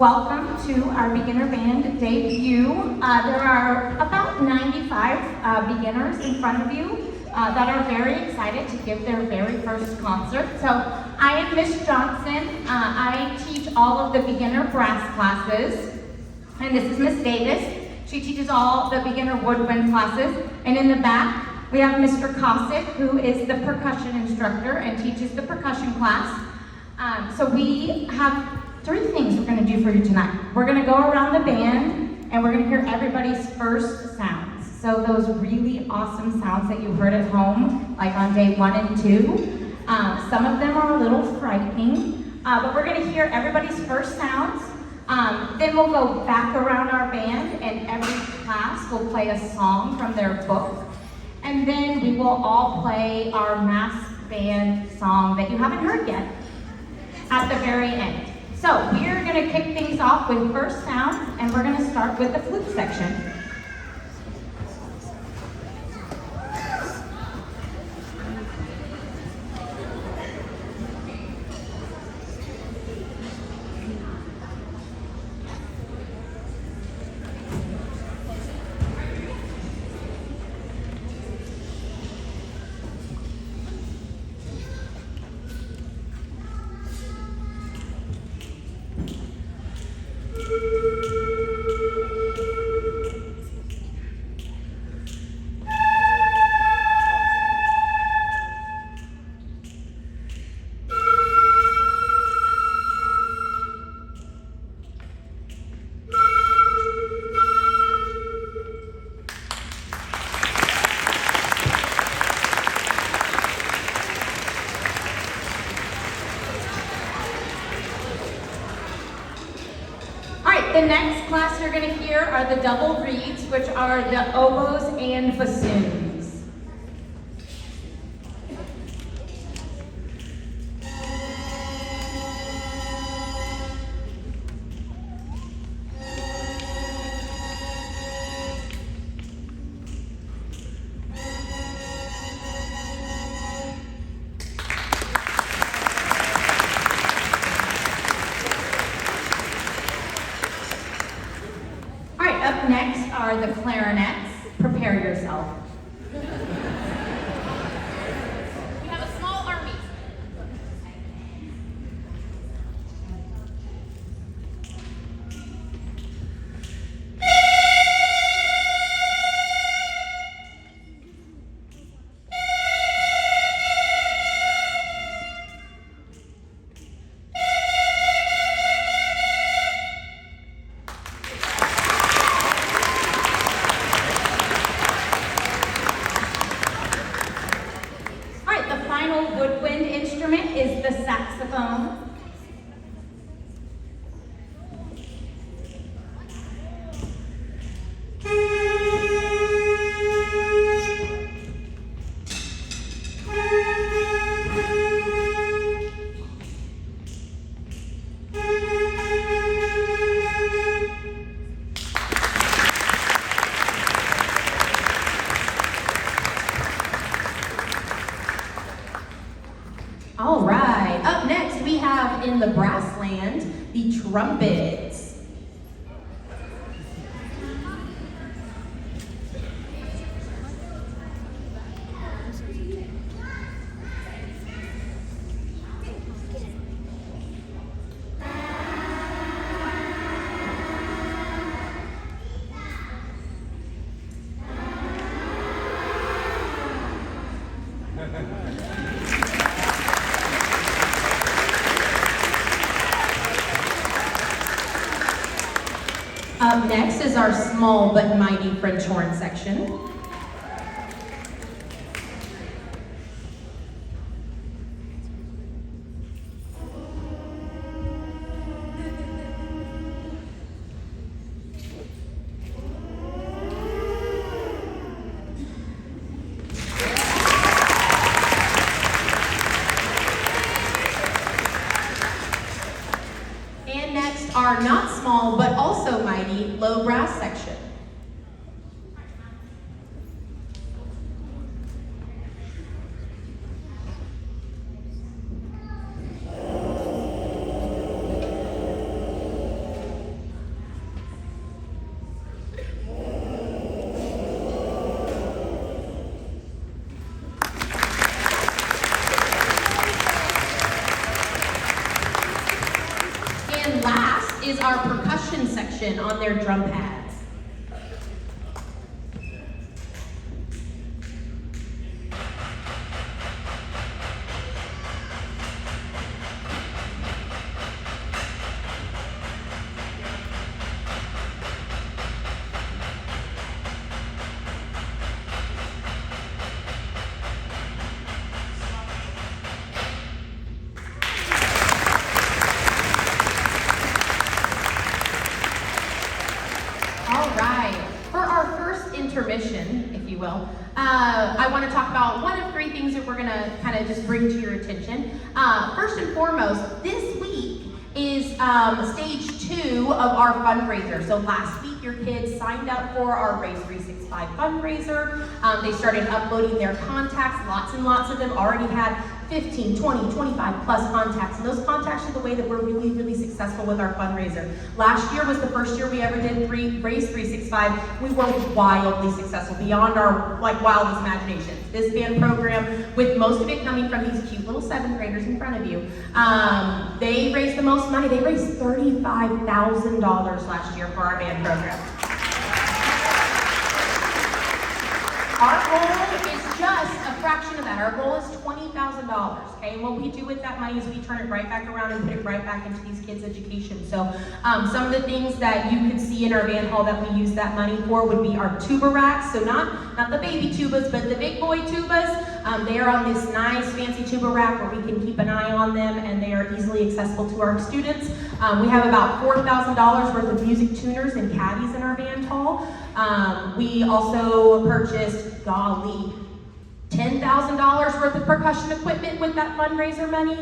Welcome to our beginner band debut. There are about 95 beginners in front of you that are very excited to give their very first concert. So I am Miss Johnson. I teach all of the beginner brass classes. And this is Miss Davis. She teaches all the beginner woodwind classes. And in the back, we have Mr. Cossack, who is the percussion instructor and teaches the percussion class. So we have 3 things we're going to do for you tonight. We're going to go around the band and we're going to hear everybody's first sounds. So those really awesome sounds that you heard at home, like on day 1 and 2. Some of them are a little frightening, but we're going to hear everybody's first sounds. Then we'll go back around our band and every class will play a song from their book. And then we will all play our mass band song that you haven't heard yet at the very end. So we're going to kick things off with first sounds, and we're going to start with the flute section. The next class you're going to hear are the double reeds, which are the oboes and bassoons. Up next are the clarinets. Prepare yourself. We have a small army. Woodwind instrument is the saxophone. All right, up next we have in the brass land, the trumpets. Up next is our small but mighty French horn section. And next, our not small but also mighty low brass section. our percussion section on their drum pads. Intermission, if you will, I want to talk about one of three things that we're going to kind of just bring to your attention. First and foremost, this week is stage 2 of our fundraiser. So last week your kids signed up for our Race 365 fundraiser. They started uploading their contacts. Lots and lots of them already had 15, 20, 25 plus contacts. And those contacts are the way that we're really, really successful with our fundraiser. Last year was the first year we ever did Race 365. We were wildly successful, beyond our wildest imaginations. This band program, with most of it coming from these cute little 7th graders in front of you, they raised the most money. They raised $35,000 last year for our band program. Our goal is just a fraction of that. Our goal is $20,000, okay? And what we do with that money is we turn it right back around and put it right back into these kids' education. So some of the things that you could see in our band hall that we use that money for would be our tuba racks. So not the baby tubas, but the big boy tubas. They are on this nice fancy tuba rack where we can keep an eye on them, and they are easily accessible to our students. We have about $4,000 worth of music tuners and caddies in our band hall. We also purchased, golly, $10,000 worth of percussion equipment with that fundraiser money.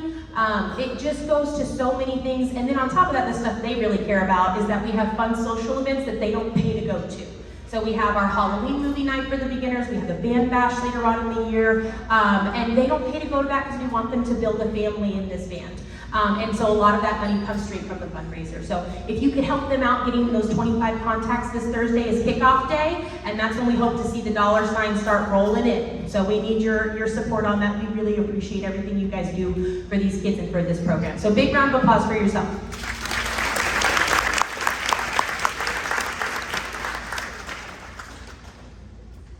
It just goes to so many things. And then on top of that, the stuff they really care about is that we have fun social events that they don't pay to go to. So we have our Halloween movie night for the beginners, we have the band bash later on in the year, and they don't pay to go to that because we want them to build a family in this band. And so a lot of that money comes straight from the fundraiser. So if you could help them out getting those 25 contacts, this Thursday is kickoff day, and that's when we hope to see the dollar signs start rolling in. So we need your support on that. We really appreciate everything you guys do for these kids and for this program. So big round of applause for yourself.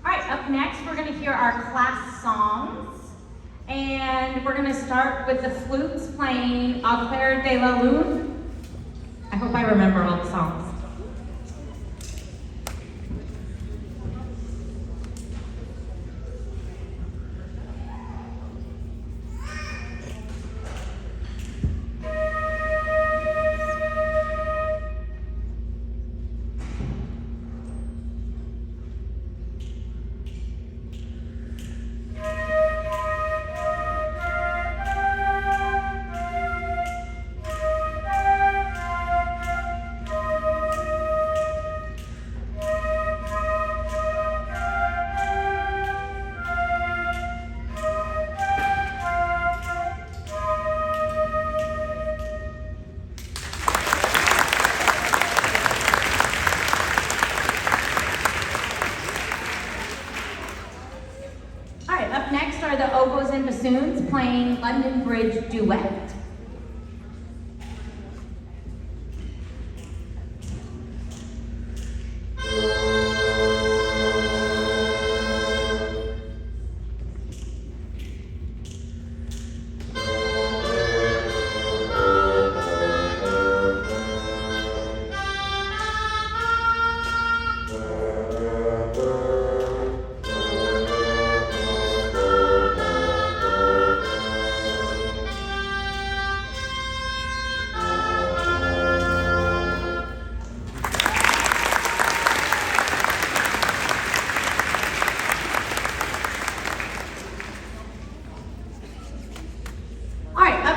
All right, up next we're going to hear our class songs. And we're going to start with the flutes playing Au clair de la lune. I hope I remember all the songs. Next are the oboes and bassoons playing London Bridge Duet.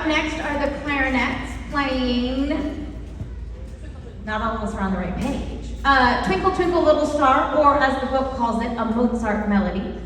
Next are the clarinets playing, not all of us are on the right page, Twinkle Twinkle Little Star, or as the book calls it, a Mozart melody.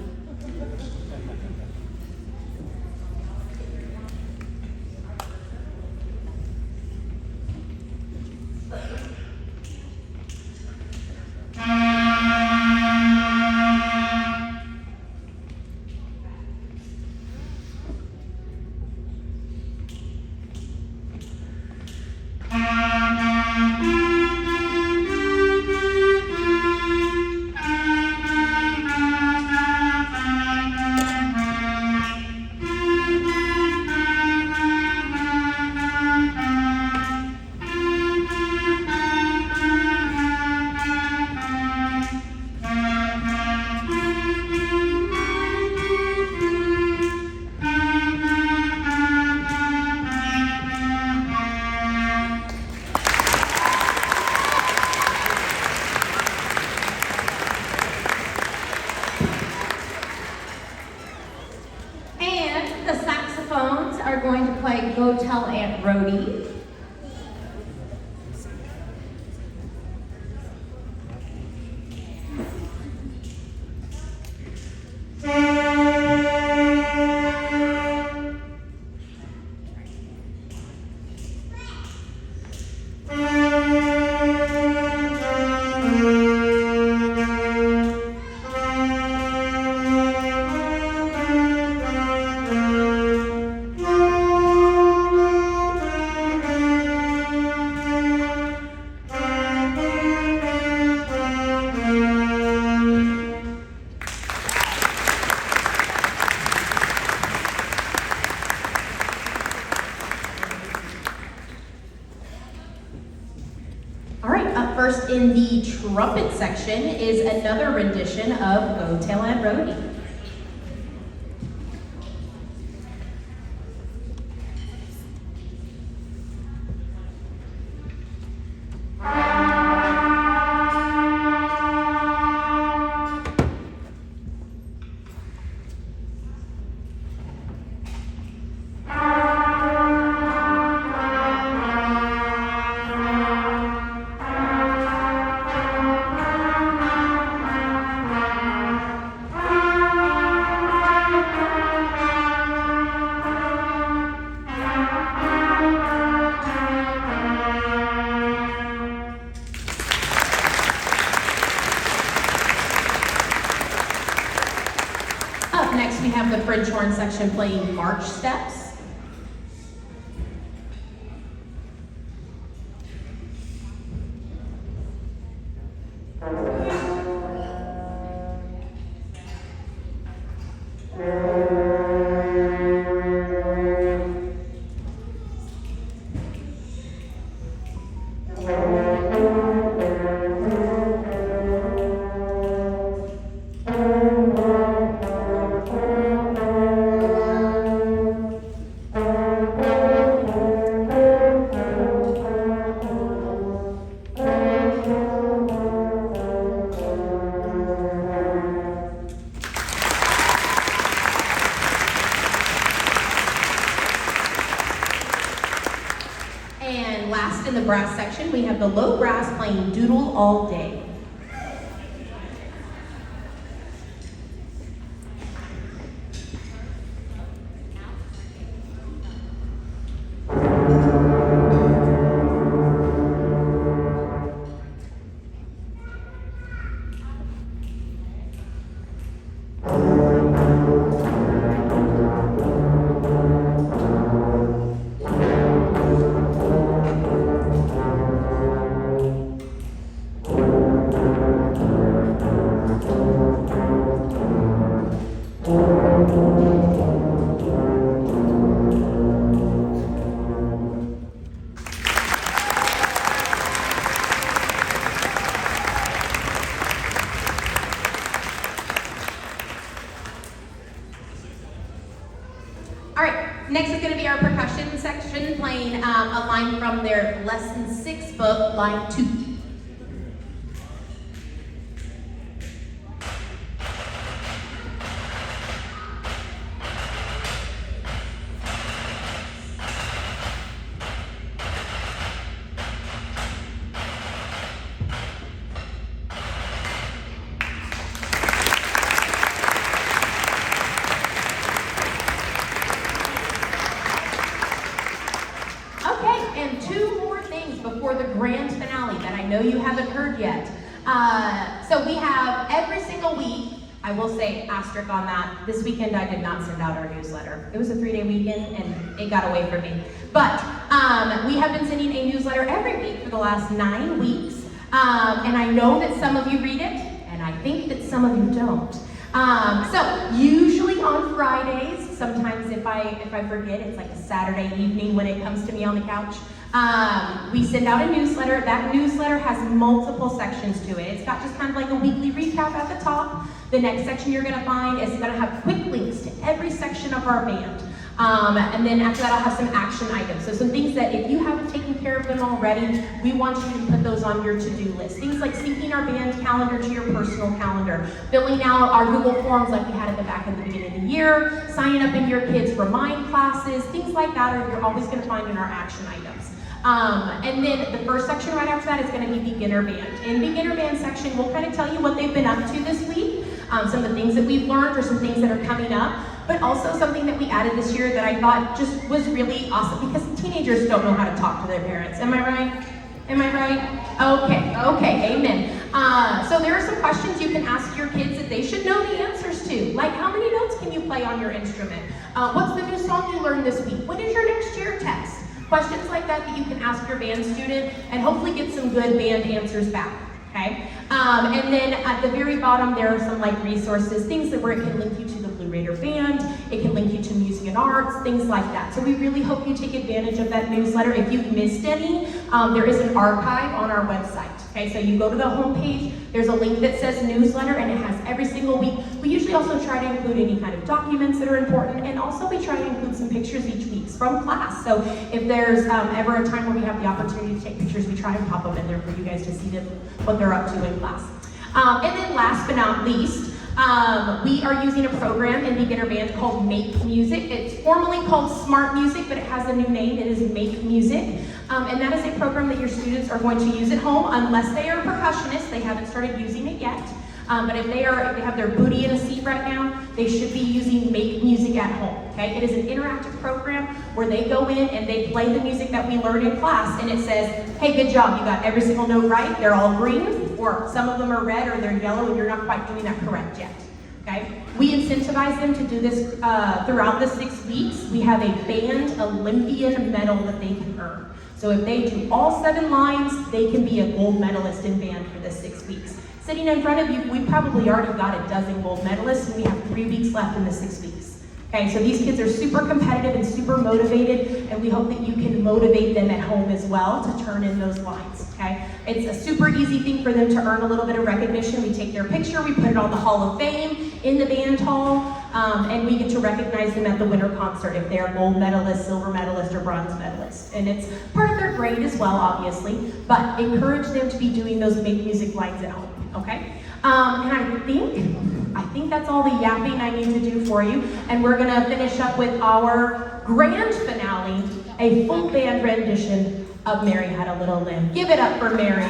going to play Go Tell Aunt Rhody. All right, up first in the trumpet section is another rendition of Go Tell Aunt Rhody. Up next, we have the French horn section playing March Steps. And last in the brass section, we have the low brass playing Doodle All Day. All right, next is going to be our percussion section playing a line from their Lesson 6 book, Line 2. And two more things before the grand finale that I know you haven't heard yet. So we have every single week, I will say asterisk on that, this weekend I did not send out our newsletter. It was a 3-day weekend and it got away from me. But we have been sending a newsletter every week for the last 9 weeks. And I know that some of you read it, and I think that some of you don't. So usually on Fridays, sometimes if I forget, it's like a Saturday evening when it comes to me on the couch, we send out a newsletter. That newsletter has multiple sections to it. It's got just kind of like a weekly recap at the top. The next section you're going to find is going to have quick links to every section of our band. And then after that, I'll have some action items. So some things that if you haven't taken care of them already, we want you to put those on your to-do list. Things like syncing our band calendar to your personal calendar, filling out our Google Forms like we had at the back of the beginning of the year, signing up in your kids' Remind classes, things like that are you're always going to find in our action items. And then the first section right after that is going to be Beginner Band. In Beginner Band section, we'll kind of tell you what they've been up to this week, some of the things that we've learned or some things that are coming up, but also something that we added this year that I thought just was really awesome because teenagers don't know how to talk to their parents. Am I right? Am I right? Okay, amen. So there are some questions you can ask your kids that they should know the answers to. Like, how many notes can you play on your instrument? What's the new song you learned this week? When is your next year test? Questions like that you can ask your band student and hopefully get some good band answers back, okay? And then at the very bottom, there are some like resources, things that where it can link you to the Blue Raider Band, it can link you to music and arts, things like that. So we really hope you take advantage of that newsletter. If you've missed any, there is an archive on our website. Okay, so you go to the homepage, there's a link that says newsletter and it has every single week. We usually also try to include any kind of documents that are important, and also we try to include some pictures each week from class. So if there's ever a time where we have the opportunity to take pictures, we try and pop them in there for you guys to see what they're up to in class. And then last but not least, we are using a program in Beginner Band called Make Music. It's formally called Smart Music, but it has a new name. It is Make Music. And that is a program that your students are going to use at home unless they are percussionists. They haven't started using it yet. But if they have their booty in a seat right now, they should be using Make Music at home. Okay? It is an interactive program where they go in and they play the music that we learned in class, and it says, hey, good job, you got every single note right. They're all green, or some of them are red, or they're yellow, and you're not quite doing that correct yet. Okay? We incentivize them to do this throughout the 6 weeks. We have a band Olympian medal that they can earn. So if they do all 7 lines, they can be a gold medalist in band for the 6 weeks. Sitting in front of you, we probably already got a dozen gold medalists, and we have 3 weeks left in the 6 weeks. Okay, so these kids are super competitive and super motivated, and we hope that you can motivate them at home as well to turn in those lines, okay? It's a super easy thing for them to earn a little bit of recognition. We take their picture, we put it on the Hall of Fame in the band hall, and we get to recognize them at the winter concert if they're gold medalist, silver medalist, or bronze medalist. And it's part of their grade as well, obviously, but encourage them to be doing those Make Music lines at home, okay? And I think that's all the yapping I need to do for you. And we're gonna finish up with our grand finale, a full band rendition of Mary Had a Little Lamb. Give it up for Mary.